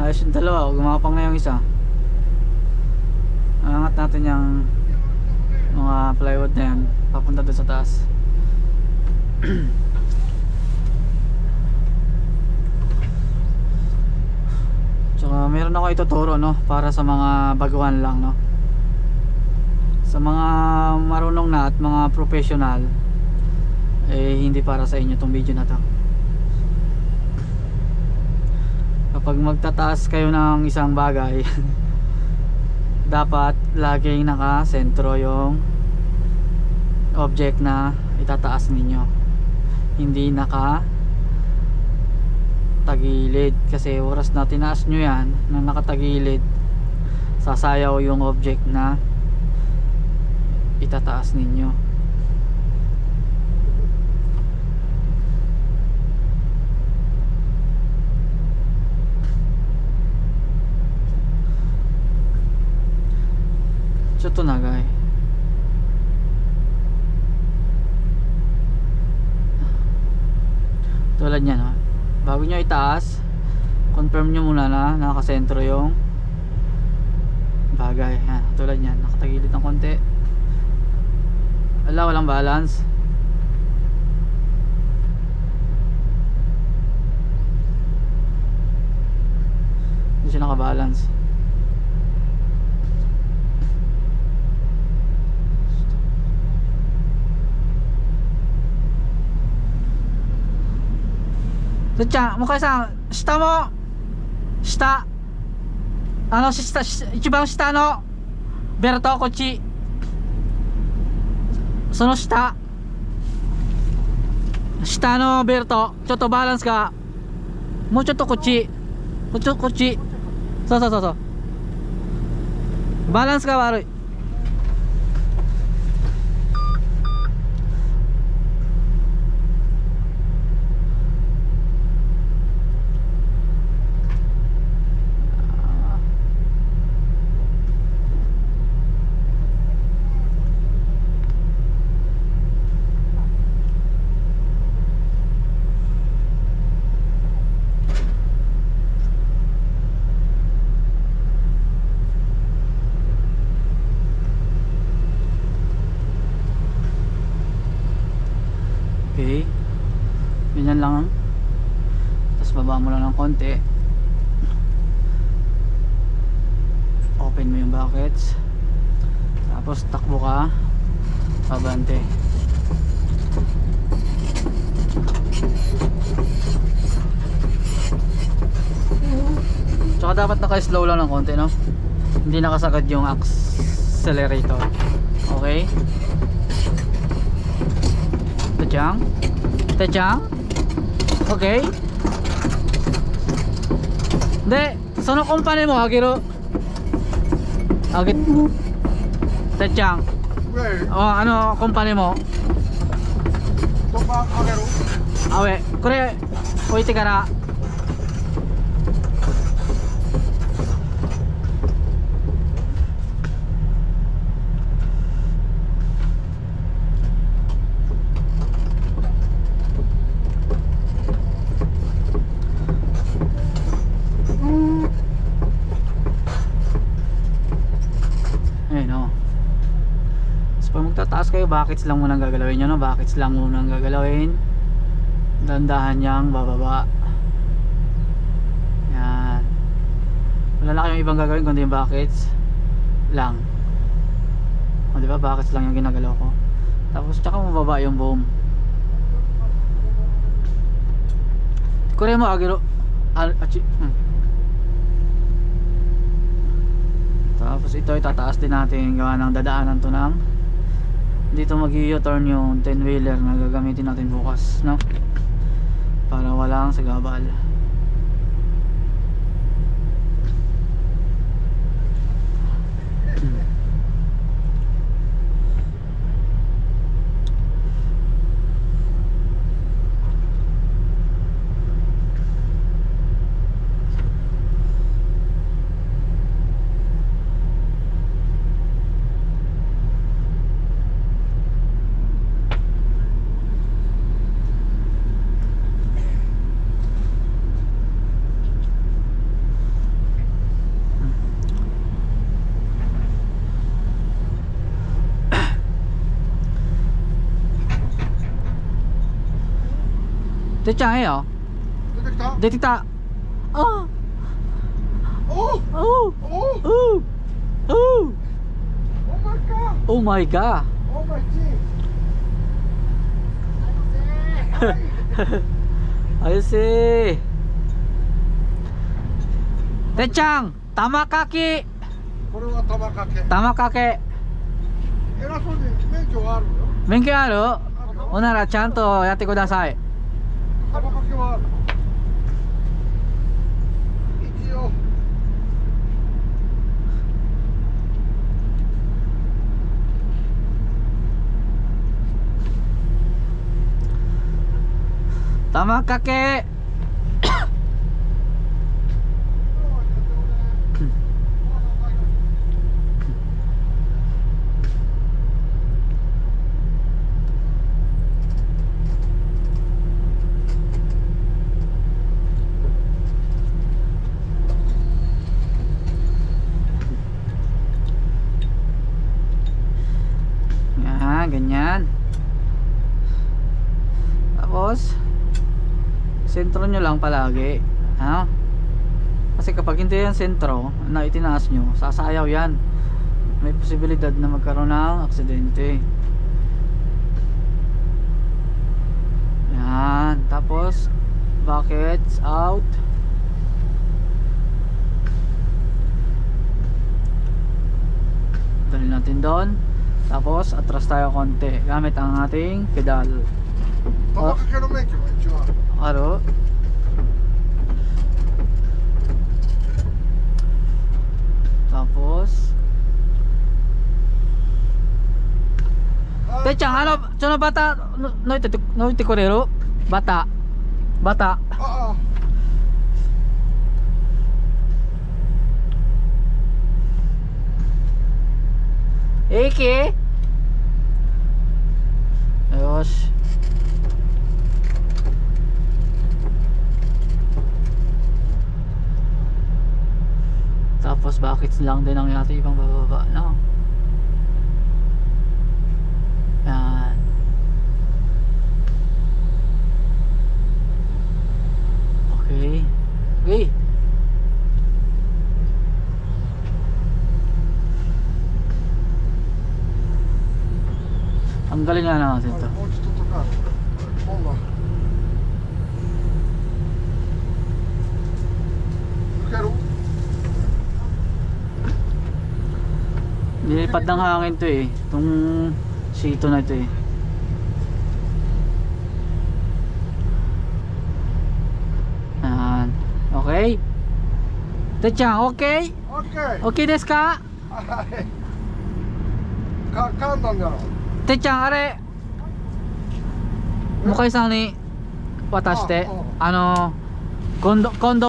Ayos yung dalawa, gumapang na yung isa. Angat natin yung mga plywood na yan papunta doon sa taas. Tsaka meron ako ituturo, no, para sa mga baguhan lang, no. Sa mga marunong na at mga professional, eh hindi para sa inyo tong video na to. Kapag magtataas kayo ng isang bagay dapat laging naka-sentro yung object na itataas ninyo, hindi naka-tagilid, kasi oras na tinaas nyo yan na nakatagilid, sasayaw yung object na itataas ninyo. So ito na, guys. Tulad niyan, no? Bago nyo itaas, confirm nyo muna na nakasentro yung bagay. Yan, tulad niyan, nakatagilid ng konti. Wala, walang balance. Hindi siya nakabalance. Tcha, mukha sa shita mo. Shita. Ano shita, ichiban shita no Berto kochi. Sono shita. Shita no Berto. Chotto balance ka. Mo chotto kochi. Kochi. So. Balance ka warui. Okay, ganyan lang. Tapos baba mo lang ng konti, open mo yung buckets, tapos takbo ka pabante. Tsaka dapat naka-slow lang ng konti, no? Hindi nakasagad yung accelerator. Okay, Tejang. Okay. De, sono company mo agiro. Agit. Tejang. Oh, ano company mo? Topa agero. Awe, kore oite kara. Tataas kayo, buckets lang muna ang gagalawin nyo, no? Buckets lang muna ang gagalawin, dandahan niyang bababa. Yan, wala na kayong ibang gagawin kundi yung buckets lang. O diba, buckets lang yung ginagalaw ko. Tapos tsaka mababa yung boom. Kore mo agiro Tapos ito itataas din natin, gawa ng dadaanan to ng dito mag-u-turn yung 10 wheeler na gagamitin natin bukas, no? Para walang sagabal. てっちゃんええよ。出てきた。出てきた。あおおおおおマイガー。おマイガー。おマイジー。あゆせー。てっちゃん玉かき。これは玉かけ。玉かけ。偉そうに免許はあるよ。免許ある？ほならちゃんとやってください。玉かけはある。一応。玉かけ。Yan, ganyan. Tapos sentro nyo lang palagi, ano? Kasi kapag hindi yan sentro na itinaas nyo, sasayaw yan. May posibilidad na magkaroon ng aksidente. Yan. Tapos buckets out. Dali natin doon. Tapos atras tayo konti gamit ang ating pedal. 玉かけの免許は一応ある。ある? Tapos Techang, ano, sono bata no ite korero? Bata. Bata. ああ。Eki. Ayos. Tapos buckets lang din ang ating ibang bababa, no? Yan. Okay. Okay. Tanggalin nga natin ito. もうちょっとか。ほんま。抜ける？ Nilipad ng hangin to eh. Itong sito na ito eh. Ayan. Okay? Techang, okay? オッケー。 Okay desu ka? はい。かんなんだろう。 Techang, are. Mukay sa ni watashite. Kondo